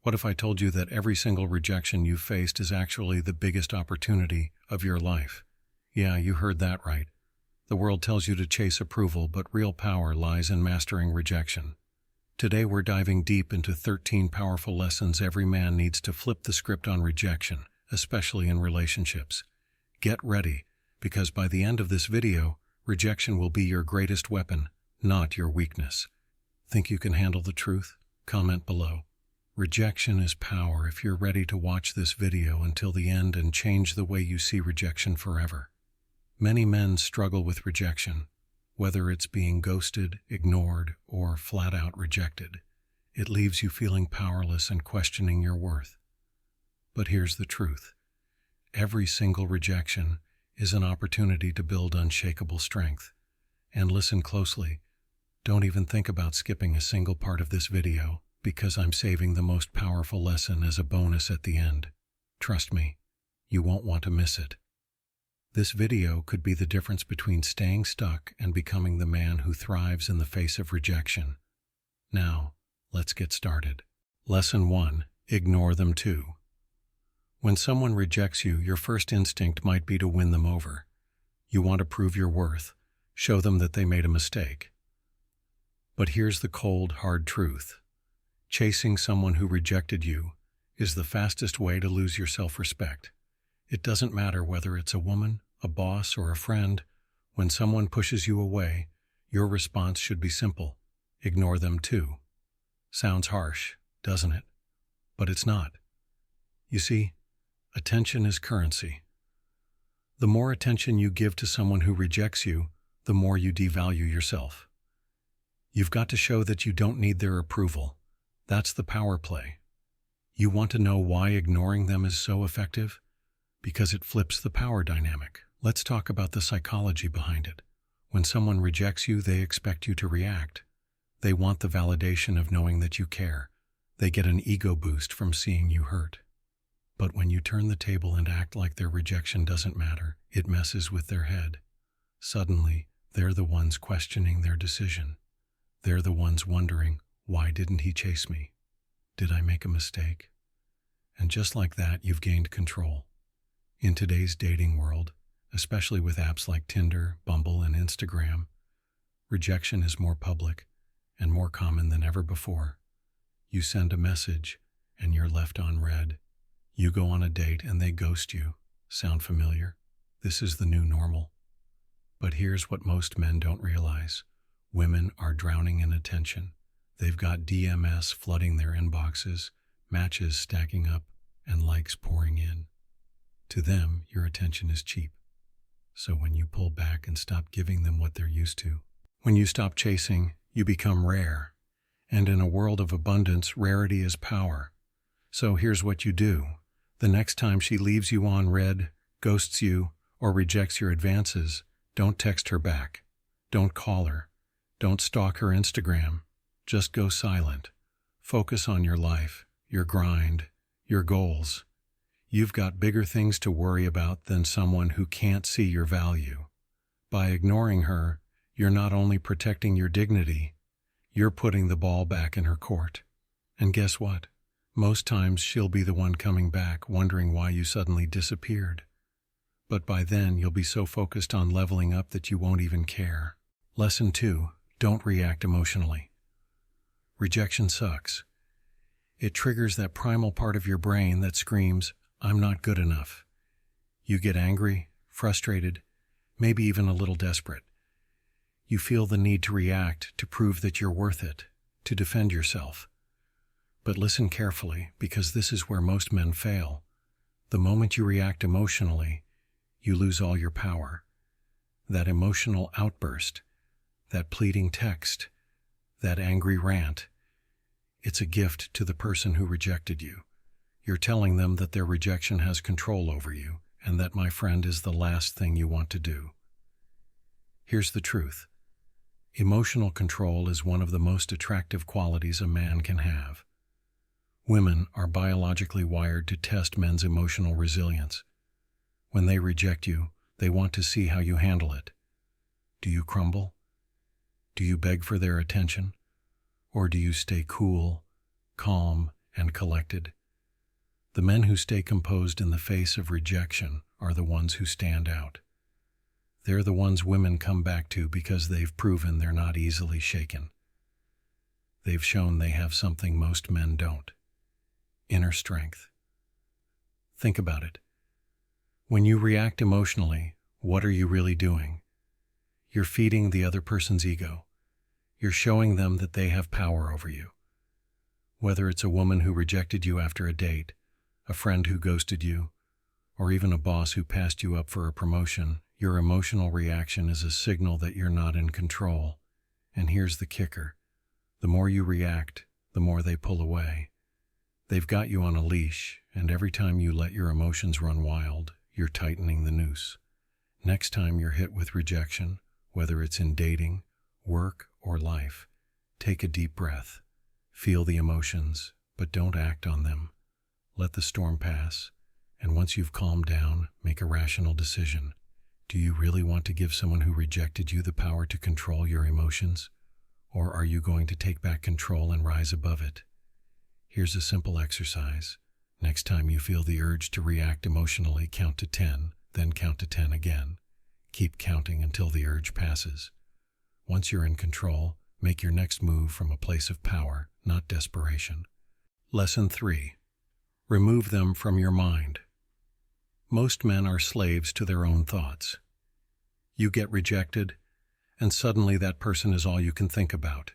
What if I told you that every single rejection you've faced is actually the biggest opportunity of your life? Yeah, you heard that right. The world tells you to chase approval, but real power lies in mastering rejection. Today we're diving deep into 13 powerful lessons every man needs to flip the script on rejection, especially in relationships. Get ready, because by the end of this video, rejection will be your greatest weapon, not your weakness. Think you can handle the truth? Comment below. Rejection is power if you're ready to watch this video until the end and change the way you see rejection forever. Many men struggle with rejection, whether it's being ghosted, ignored, or flat out rejected. It leaves you feeling powerless and questioning your worth. But here's the truth. Every single rejection is an opportunity to build unshakable strength. And listen closely. Don't even think about skipping a single part of this video, because I'm saving the most powerful lesson as a bonus at the end. Trust me, you won't want to miss it. This video could be the difference between staying stuck and becoming the man who thrives in the face of rejection. Now, let's get started. Lesson 1. Ignore them too. When someone rejects you, your first instinct might be to win them over. You want to prove your worth, show them that they made a mistake. But here's the cold, hard truth. Chasing someone who rejected you is the fastest way to lose your self-respect. It doesn't matter whether it's a woman, a boss, or a friend. When someone pushes you away, your response should be simple. Ignore them too. Sounds harsh, doesn't it? But it's not. You see, attention is currency. The more attention you give to someone who rejects you, the more you devalue yourself. You've got to show that you don't need their approval. That's the power play. You want to know why ignoring them is so effective? Because it flips the power dynamic. Let's talk about the psychology behind it. When someone rejects you, they expect you to react. They want the validation of knowing that you care. They get an ego boost from seeing you hurt. But when you turn the table and act like their rejection doesn't matter, it messes with their head. Suddenly, they're the ones questioning their decision. They're the ones wondering, why didn't he chase me? Did I make a mistake? And just like that, you've gained control. In today's dating world, especially with apps like Tinder, Bumble, and Instagram, rejection is more public and more common than ever before. You send a message and you're left on read. You go on a date and they ghost you. Sound familiar? This is the new normal. But here's what most men don't realize. Women are drowning in attention. They've got DMS flooding their inboxes, matches stacking up, and likes pouring in. To them, your attention is cheap. So when you pull back and stop giving them what they're used to, when you stop chasing, you become rare. And in a world of abundance, rarity is power. So here's what you do. The next time she leaves you on read, ghosts you, or rejects your advances, don't text her back. Don't call her. Don't stalk her Instagram. Just go silent. Focus on your life, your grind, your goals. You've got bigger things to worry about than someone who can't see your value. By ignoring her, you're not only protecting your dignity, you're putting the ball back in her court. And guess what? Most times she'll be the one coming back, wondering why you suddenly disappeared. But by then, you'll be so focused on leveling up that you won't even care. Lesson 2. Don't react emotionally. Rejection sucks. It triggers that primal part of your brain that screams, I'm not good enough. You get angry, frustrated, maybe even a little desperate. You feel the need to react, to prove that you're worth it, to defend yourself. But listen carefully, because this is where most men fail. The moment you react emotionally, you lose all your power. That emotional outburst, that pleading text, that angry rant, it's a gift to the person who rejected you. You're telling them that their rejection has control over you, and that, my friend, is the last thing you want to do. Here's the truth. Emotional control is one of the most attractive qualities a man can have. Women are biologically wired to test men's emotional resilience. When they reject you, they want to see how you handle it. Do you crumble? Do you beg for their attention? Or do you stay cool, calm, and collected. The men who stay composed in the face of rejection are the ones who stand out. They're the ones women come back to because they've proven they're not easily shaken. They've shown they have something most men don't: inner strength. Think about it. When you react emotionally, what are you really doing? You're feeding the other person's ego. You're showing them that they have power over you. Whether it's a woman who rejected you after a date, a friend who ghosted you, or even a boss who passed you up for a promotion, your emotional reaction is a signal that you're not in control. And here's the kicker: the more you react, the more they pull away. They've got you on a leash, and every time you let your emotions run wild, you're tightening the noose. Next time you're hit with rejection, whether it's in dating, work, or life, take a deep breath. Feel the emotions, but don't act on them. Let the storm pass, and once you've calmed down, make a rational decision. Do you really want to give someone who rejected you the power to control your emotions? Or are you going to take back control and rise above it? Here's a simple exercise. Next time you feel the urge to react emotionally, count to 10, then count to 10 again. Keep counting until the urge passes. Once you're in control, make your next move from a place of power, not desperation. Lesson 3. Remove them from your mind. Most men are slaves to their own thoughts. You get rejected, and suddenly that person is all you can think about.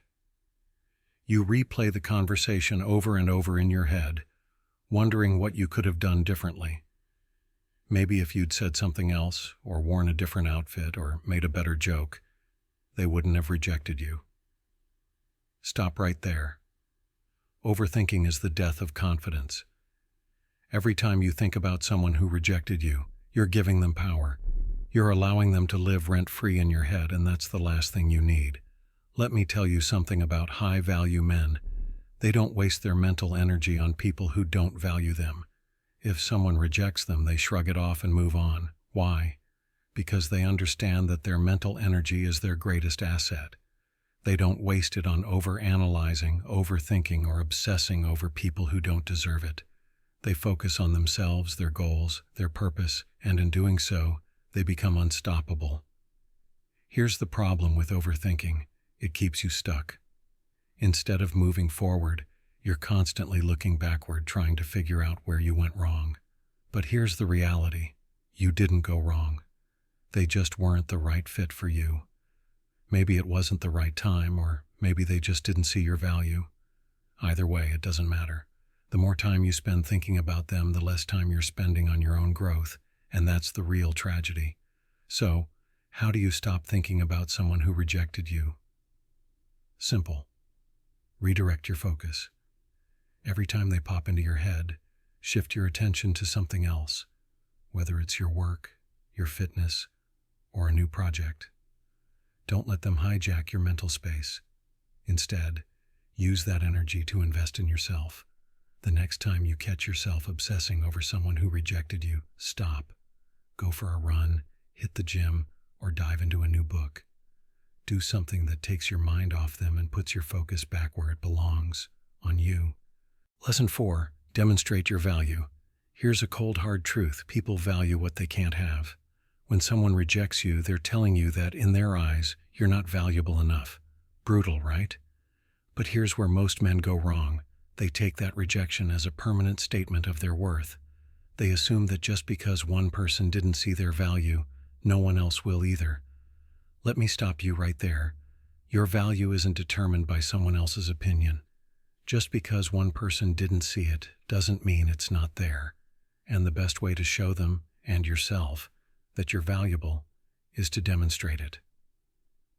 You replay the conversation over and over in your head, wondering what you could have done differently. Maybe if you'd said something else, or worn a different outfit, or made a better joke, they wouldn't have rejected you. Stop right there. Overthinking is the death of confidence. Every time you think about someone who rejected you, you're giving them power. You're allowing them to live rent-free in your head, and that's the last thing you need. Let me tell you something about high-value men. They don't waste their mental energy on people who don't value them. If someone rejects them, they shrug it off and move on. Why? Because they understand that their mental energy is their greatest asset. They don't waste it on overanalyzing, overthinking, or obsessing over people who don't deserve it. They focus on themselves, their goals, their purpose, and in doing so, they become unstoppable. Here's the problem with overthinking: it keeps you stuck. Instead of moving forward, you're constantly looking backward, trying to figure out where you went wrong. But here's the reality: you didn't go wrong. They just weren't the right fit for you. Maybe it wasn't the right time, or maybe they just didn't see your value. Either way, it doesn't matter. The more time you spend thinking about them, the less time you're spending on your own growth, and that's the real tragedy. So, how do you stop thinking about someone who rejected you? Simple. Redirect your focus. Every time they pop into your head, shift your attention to something else, whether it's your work, your fitness, or a new project. Don't let them hijack your mental space. Instead, use that energy to invest in yourself. The next time you catch yourself obsessing over someone who rejected you, stop. Go for a run, hit the gym, or dive into a new book. Do something that takes your mind off them and puts your focus back where it belongs, on you. Lesson 4. Demonstrate your value. Here's a cold, hard truth: people value what they can't have. When someone rejects you, they're telling you that, in their eyes, you're not valuable enough. Brutal, right? But here's where most men go wrong. They take that rejection as a permanent statement of their worth. They assume that just because one person didn't see their value, no one else will either. Let me stop you right there. Your value isn't determined by someone else's opinion. Just because one person didn't see it doesn't mean it's not there. And the best way to show them, and yourself, that you're valuable is to demonstrate it.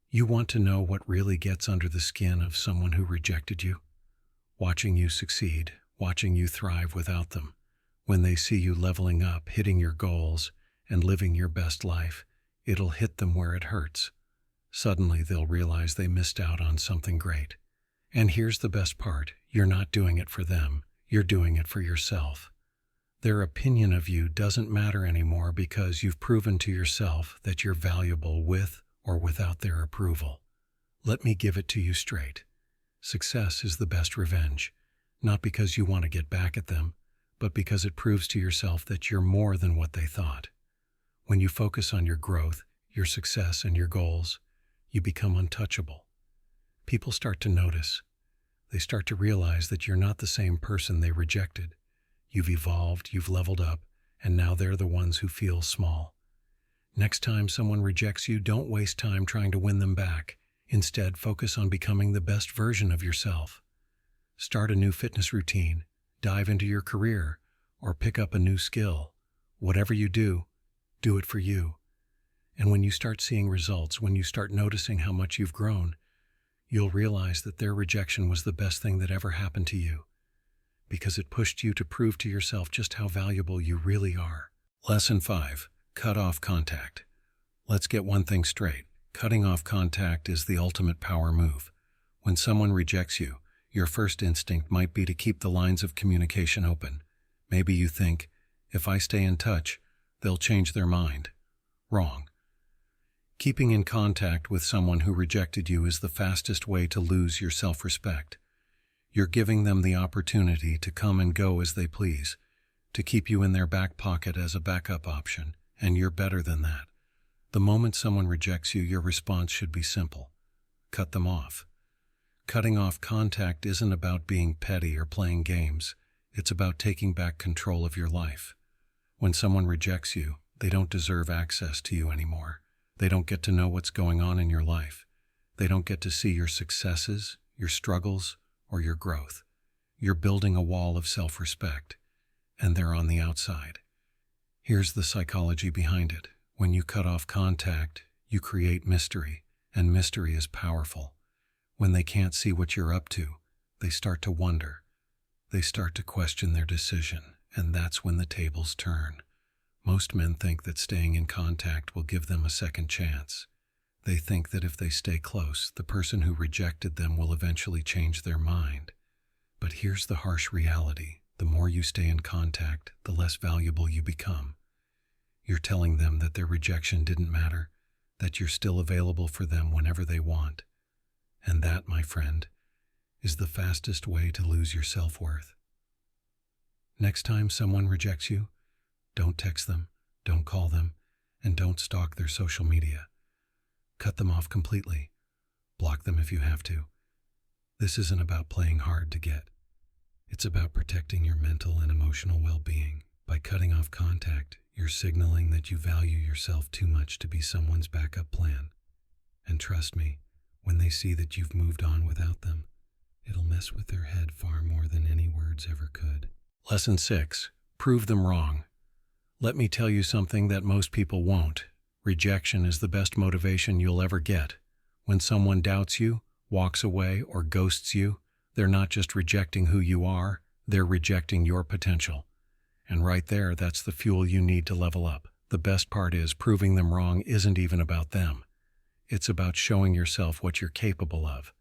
You want to know what really gets under the skin of someone who rejected you? Watching you succeed, watching you thrive without them. When they see you leveling up, hitting your goals, and living your best life, it'll hit them where it hurts. Suddenly they'll realize they missed out on something great. And here's the best part: you're not doing it for them, you're doing it for yourself. Their opinion of you doesn't matter anymore because you've proven to yourself that you're valuable with or without their approval. Let me give it to you straight. Success is the best revenge. not because you want to get back at them, but because it proves to yourself that you're more than what they thought. When you focus on your growth, your success, and your goals, you become untouchable. People start to notice. They start to realize that you're not the same person they rejected. You've evolved, you've leveled up, and now they're the ones who feel small. Next time someone rejects you, don't waste time trying to win them back. Instead, focus on becoming the best version of yourself. Start a new fitness routine, dive into your career, or pick up a new skill. Whatever you do it for you. And when you start seeing results, when you start noticing how much you've grown, you'll realize that their rejection was the best thing that ever happened to you, because it pushed you to prove to yourself just how valuable you really are. Lesson 5. Cut off contact. Let's get one thing straight. Cutting off contact is the ultimate power move. When someone rejects you, your first instinct might be to keep the lines of communication open. Maybe you think, if I stay in touch, they'll change their mind. Wrong. Keeping in contact with someone who rejected you is the fastest way to lose your self-respect. You're giving them the opportunity to come and go as they please, to keep you in their back pocket as a backup option, and you're better than that. The moment someone rejects you, your response should be simple. Cut them off. Cutting off contact isn't about being petty or playing games. It's about taking back control of your life. When someone rejects you, they don't deserve access to you anymore. They don't get to know what's going on in your life. They don't get to see your successes, your struggles, or your growth. You're building a wall of self-respect, and they're on the outside. Here's the psychology behind it. When you cut off contact, you create mystery, and mystery is powerful. When they can't see what you're up to, they start to wonder. They start to question their decision, and that's when the tables turn. Most men think that staying in contact will give them a second chance. They think that if they stay close, the person who rejected them will eventually change their mind. But here's the harsh reality. The more you stay in contact, the less valuable you become. You're telling them that their rejection didn't matter, that you're still available for them whenever they want. And that, my friend, is the fastest way to lose your self-worth. Next time someone rejects you, don't text them, don't call them, and don't stalk their social media. Cut them off completely. Block them if you have to. This isn't about playing hard to get. It's about protecting your mental and emotional well-being. By cutting off contact, you're signaling that you value yourself too much to be someone's backup plan. And trust me, when they see that you've moved on without them, it'll mess with their head far more than any words ever could. Lesson 6. Prove them wrong. Let me tell you something that most people won't. Rejection is the best motivation you'll ever get. When someone doubts you, walks away, or ghosts you, they're not just rejecting who you are, they're rejecting your potential. And right there, that's the fuel you need to level up. The best part is proving them wrong isn't even about them. It's about showing yourself what you're capable of.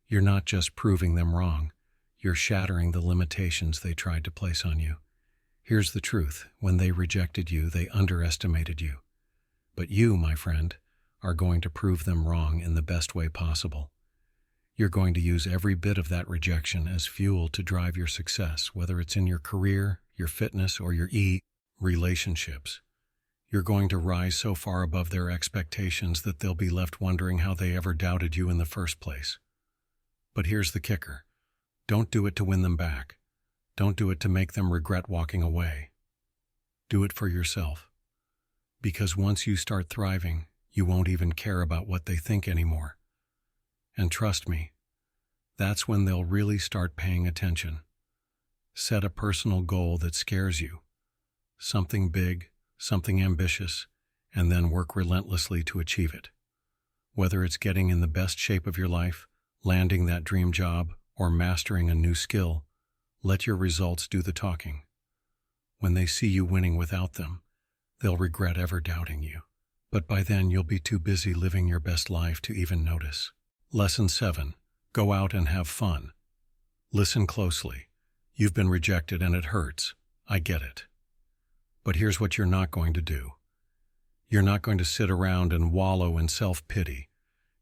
You're not just proving them wrong, you're shattering the limitations they tried to place on you. Here's the truth. When they rejected you, they underestimated you. But you, my friend, are going to prove them wrong in the best way possible. You're going to use every bit of that rejection as fuel to drive your success, whether it's in your career, your fitness, or your relationships. You're going to rise so far above their expectations that they'll be left wondering how they ever doubted you in the first place. But here's the kicker. Don't do it to win them back. Don't do it to make them regret walking away. Do it for yourself. Because once you start thriving, you won't even care about what they think anymore. And trust me, that's when they'll really start paying attention. Set a personal goal that scares you. Something big, something ambitious, and then work relentlessly to achieve it. Whether it's getting in the best shape of your life, landing that dream job, or mastering a new skill, let your results do the talking. When they see you winning without them, they'll regret ever doubting you. But by then you'll be too busy living your best life to even notice. Lesson 7. Go out and have fun. Listen closely. You've been rejected and it hurts. I get it. But here's what you're not going to do. You're not going to sit around and wallow in self-pity.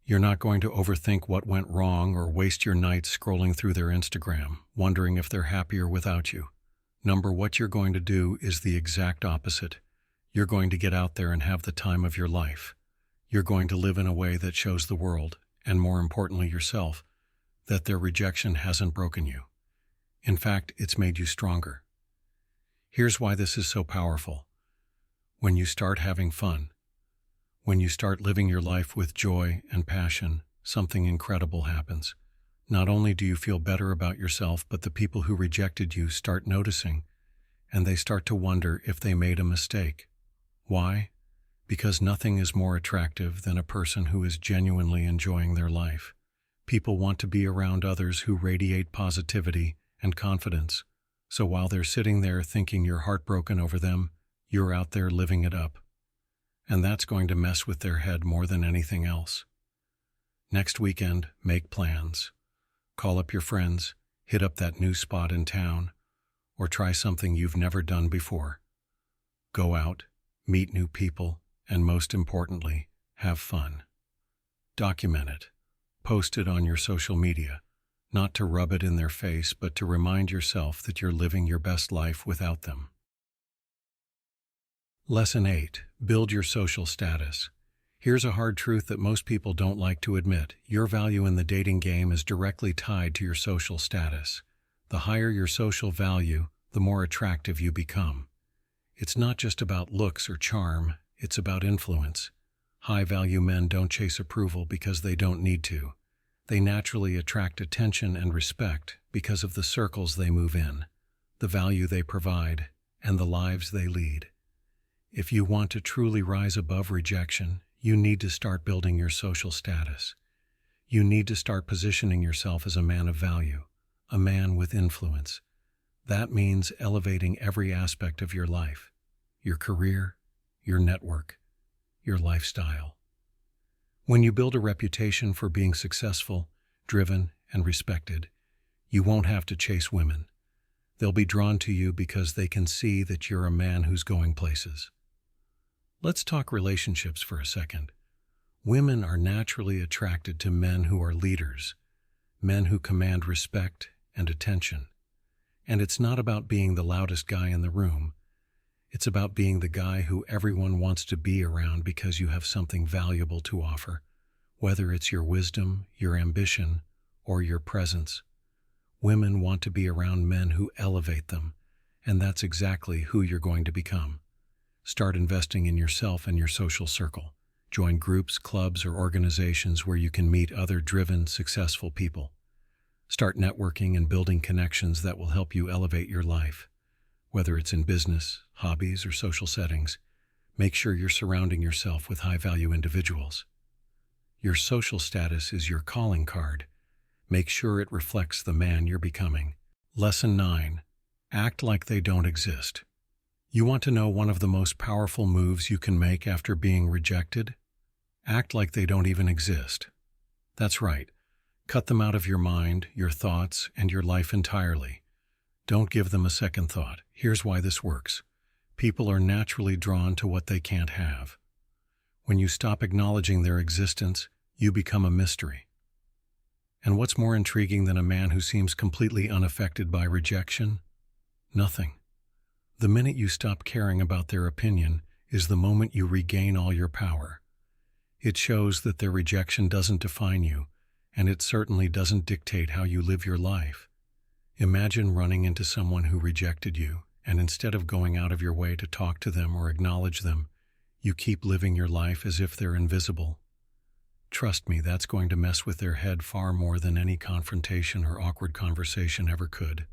You're not going to overthink what went wrong or waste your nights scrolling through their Instagram, wondering if they're happier without you. What you're going to do is the exact opposite. You're going to get out there and have the time of your life. You're going to live in a way that shows the world, and more importantly yourself, that their rejection hasn't broken you. In fact, it's made you stronger. Here's why this is so powerful. When you start having fun, when you start living your life with joy and passion, something incredible happens. Not only do you feel better about yourself, but the people who rejected you start noticing, and they start to wonder if they made a mistake. Why? Because nothing is more attractive than a person who is genuinely enjoying their life. People want to be around others who radiate positivity and confidence. So while they're sitting there thinking you're heartbroken over them, you're out there living it up. And that's going to mess with their head more than anything else. Next weekend, make plans. Call up your friends, hit up that new spot in town, or try something you've never done before. Go out, meet new people, and most importantly, have fun. Document it. Post it on your social media, not to rub it in their face, but to remind yourself that you're living your best life without them. Lesson 8. Build your social status. Here's a hard truth that most people don't like to admit. Your value in the dating game is directly tied to your social status. The higher your social value, the more attractive you become. It's not just about looks or charm, it's about influence. High-value men don't chase approval because they don't need to. They naturally attract attention and respect because of the circles they move in, the value they provide, and the lives they lead. If you want to truly rise above rejection, you need to start building your social status. You need to start positioning yourself as a man of value, a man with influence. That means elevating every aspect of your life, your career, your network, your lifestyle. When you build a reputation for being successful, driven, and respected, you won't have to chase women. They'll be drawn to you because they can see that you're a man who's going places. Let's talk relationships for a second. Women are naturally attracted to men who are leaders, men who command respect and attention. And it's not about being the loudest guy in the room. It's about being the guy who everyone wants to be around because you have something valuable to offer, whether it's your wisdom, your ambition, or your presence. Women want to be around men who elevate them, and that's exactly who you're going to become. Start investing in yourself and your social circle. Join groups, clubs, or organizations where you can meet other driven, successful people. Start networking and building connections that will help you elevate your life. Whether it's in business, hobbies, or social settings, make sure you're surrounding yourself with high-value individuals. Your social status is your calling card. Make sure it reflects the man you're becoming. Lesson 9. Act like they don't exist. You want to know one of the most powerful moves you can make after being rejected? Act like they don't even exist. That's right. Cut them out of your mind, your thoughts, and your life entirely. Don't give them a second thought. Here's why this works. People are naturally drawn to what they can't have. When you stop acknowledging their existence, you become a mystery. And what's more intriguing than a man who seems completely unaffected by rejection? Nothing. The minute you stop caring about their opinion is the moment you regain all your power. It shows that their rejection doesn't define you, and it certainly doesn't dictate how you live your life. Imagine running into someone who rejected you, and instead of going out of your way to talk to them or acknowledge them, you keep living your life as if they're invisible. Trust me, that's going to mess with their head far more than any confrontation or awkward conversation ever could.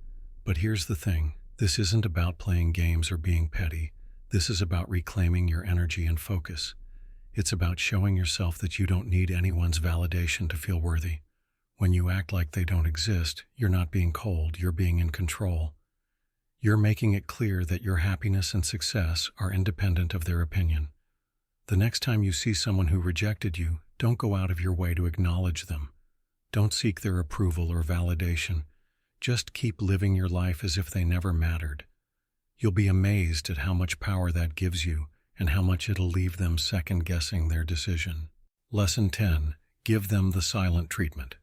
But here's the thing. This isn't about playing games or being petty. This is about reclaiming your energy and focus. It's about showing yourself that you don't need anyone's validation to feel worthy. When you act like they don't exist, you're not being cold, you're being in control. You're making it clear that your happiness and success are independent of their opinion. The next time you see someone who rejected you, don't go out of your way to acknowledge them. Don't seek their approval or validation. Just keep living your life as if they never mattered. You'll be amazed at how much power that gives you and how much it'll leave them second-guessing their decision. Lesson 10. Give them the silent treatment.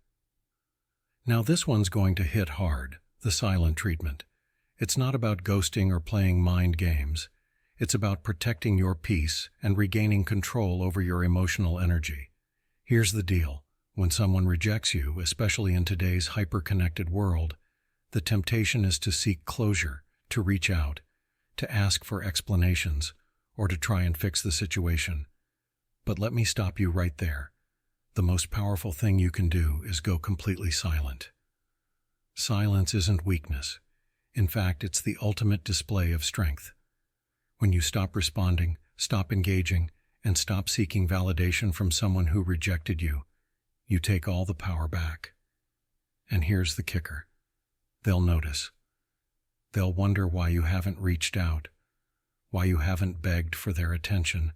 Now this one's going to hit hard, the silent treatment. It's not about ghosting or playing mind games. It's about protecting your peace and regaining control over your emotional energy. Here's the deal. When someone rejects you, especially in today's hyper-connected world, the temptation is to seek closure, to reach out, to ask for explanations, or to try and fix the situation. But let me stop you right there. The most powerful thing you can do is go completely silent. Silence isn't weakness. In fact, it's the ultimate display of strength. When you stop responding, stop engaging, and stop seeking validation from someone who rejected you, you take all the power back. And here's the kicker. They'll notice. They'll wonder why you haven't reached out, why you haven't begged for their attention.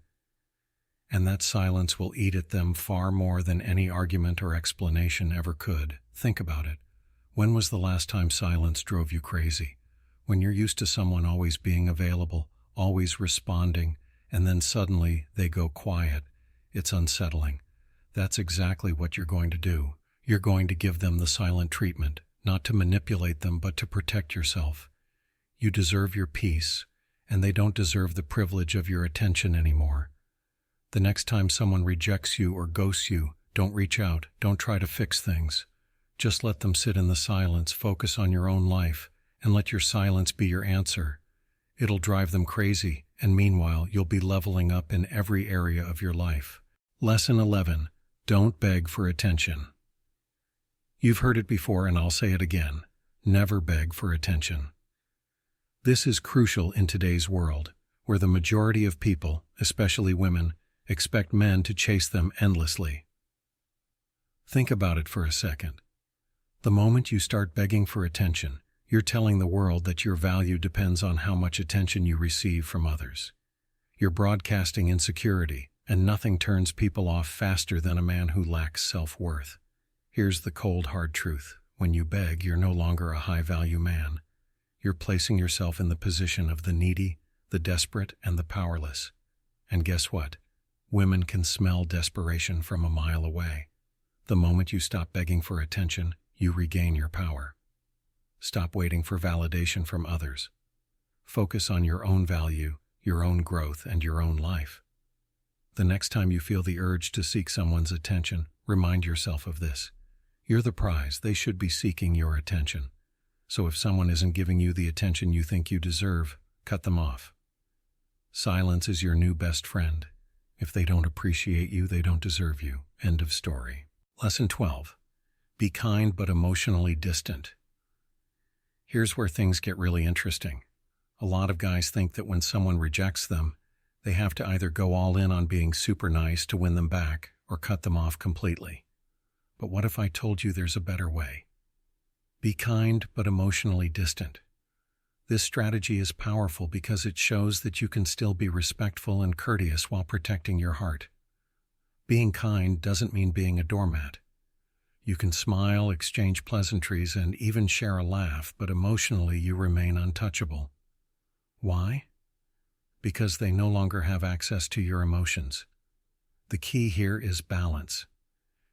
And that silence will eat at them far more than any argument or explanation ever could. Think about it. When was the last time silence drove you crazy? When you're used to someone always being available, always responding, and then suddenly they go quiet. It's unsettling. That's exactly what you're going to do. You're going to give them the silent treatment, not to manipulate them, but to protect yourself. You deserve your peace, and they don't deserve the privilege of your attention anymore. The next time someone rejects you or ghosts you, don't reach out, don't try to fix things. Just let them sit in the silence, focus on your own life, and let your silence be your answer. It'll drive them crazy, and meanwhile, you'll be leveling up in every area of your life. Lesson 11. Don't beg for attention. You've heard it before, and I'll say it again. Never beg for attention. This is crucial in today's world, where the majority of people, especially women, expect men to chase them endlessly. Think about it for a second. The moment you start begging for attention, you're telling the world that your value depends on how much attention you receive from others. You're broadcasting insecurity, and nothing turns people off faster than a man who lacks self-worth. Here's the cold, hard truth. When you beg, you're no longer a high-value man. You're placing yourself in the position of the needy, the desperate, and the powerless. And guess what? Women can smell desperation from a mile away. The moment you stop begging for attention, you regain your power. Stop waiting for validation from others. Focus on your own value, your own growth, and your own life. The next time you feel the urge to seek someone's attention, remind yourself of this. You're the prize. They should be seeking your attention. So if someone isn't giving you the attention you think you deserve, cut them off. Silence is your new best friend. If they don't appreciate you, they don't deserve you. End of story. Lesson 12. Be kind but emotionally distant. Here's where things get really interesting. A lot of guys think that when someone rejects them, they have to either go all in on being super nice to win them back or cut them off completely. But what if I told you there's a better way? Be kind but emotionally distant. This strategy is powerful because it shows that you can still be respectful and courteous while protecting your heart. Being kind doesn't mean being a doormat. You can smile, exchange pleasantries, and even share a laugh, but emotionally you remain untouchable. Why? Because they no longer have access to your emotions. The key here is balance.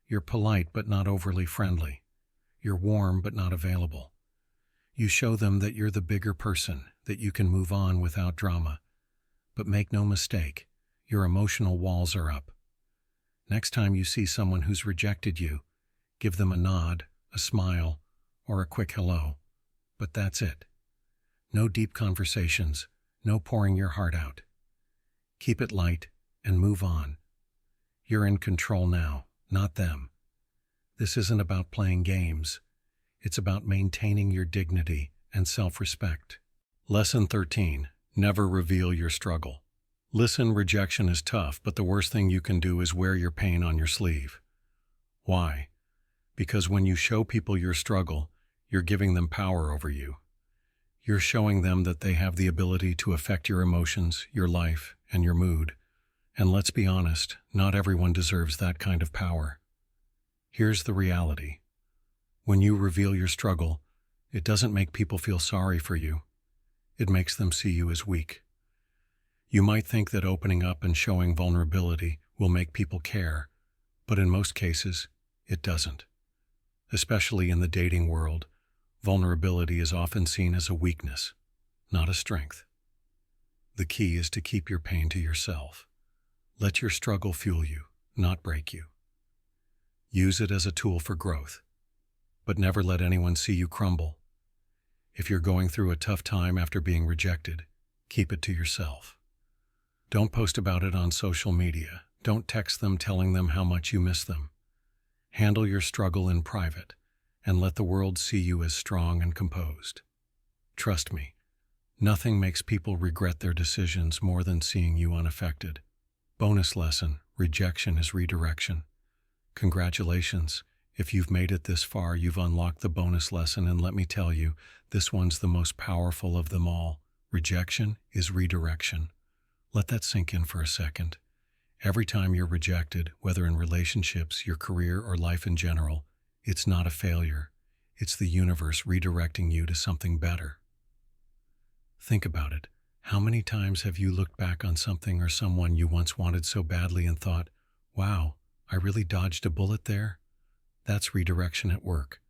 You're polite but not overly friendly. You're warm but not available. You show them that you're the bigger person, that you can move on without drama. But make no mistake, your emotional walls are up. Next time you see someone who's rejected you, give them a nod, a smile, or a quick hello. But that's it. No deep conversations, no pouring your heart out. Keep it light and move on. You're in control now, not them. This isn't about playing games. It's about maintaining your dignity and self-respect. Lesson 13. Never reveal your struggle. Listen, rejection is tough, but the worst thing you can do is wear your pain on your sleeve. Why? Because when you show people your struggle, you're giving them power over you. You're showing them that they have the ability to affect your emotions, your life, and your mood. And let's be honest, not everyone deserves that kind of power. Here's the reality. When you reveal your struggle, it doesn't make people feel sorry for you. It makes them see you as weak. You might think that opening up and showing vulnerability will make people care, But in most cases, it doesn't. Especially in the dating world, vulnerability is often seen as a weakness, not a strength. The key is to keep your pain to yourself. Let your struggle fuel you, not break you. Use it as a tool for growth, but never let anyone see you crumble. If you're going through a tough time after being rejected, keep it to yourself. Don't post about it on social media. Don't text them telling them how much you miss them. Handle your struggle in private, and let the world see you as strong and composed. Trust me, nothing makes people regret their decisions more than seeing you unaffected. Bonus lesson: rejection is redirection. Congratulations. If you've made it this far, you've unlocked the bonus lesson, and let me tell you, this one's the most powerful of them all. Rejection is redirection. Let that sink in for a second. Every time you're rejected, whether in relationships, your career, or life in general, it's not a failure. It's the universe redirecting you to something better. Think about it. How many times have you looked back on something or someone you once wanted so badly and thought, wow, I really dodged a bullet there? That's redirection at work.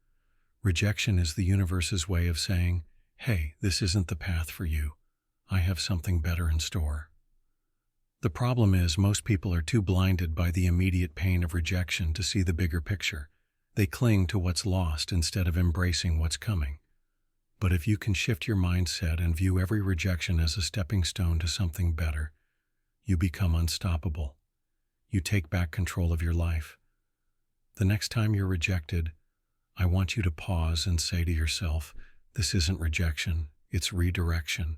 Rejection is the universe's way of saying, hey, this isn't the path for you. I have something better in store. The problem is most people are too blinded by the immediate pain of rejection to see the bigger picture. They cling to what's lost instead of embracing what's coming. But if you can shift your mindset and view every rejection as a stepping stone to something better, you become unstoppable. You take back control of your life. The next time you're rejected, I want you to pause and say to yourself, this isn't rejection, it's redirection.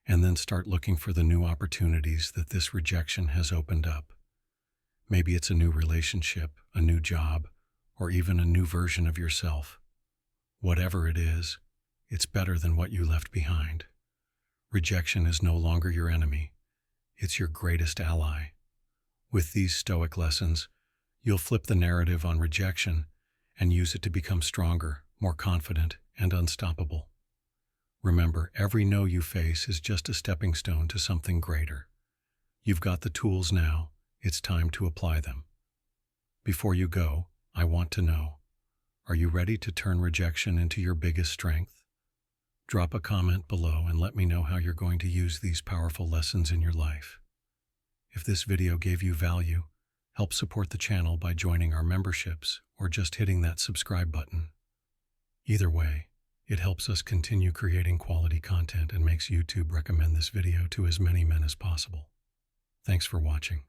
And then start looking for the new opportunities that this rejection has opened up. Maybe it's a new relationship, a new job, or even a new version of yourself. Whatever it is, it's better than what you left behind. Rejection is no longer your enemy. It's your greatest ally. With these Stoic lessons, you'll flip the narrative on rejection and use it to become stronger, more confident, and unstoppable. Remember, every no you face is just a stepping stone to something greater. You've got the tools now. It's time to apply them. Before you go, I want to know, are you ready to turn rejection into your biggest strength? Drop a comment below and let me know how you're going to use these powerful lessons in your life. If this video gave you value, help support the channel by joining our memberships or just hitting that subscribe button. Either way, it helps us continue creating quality content and makes YouTube recommend this video to as many men as possible. Thanks for watching.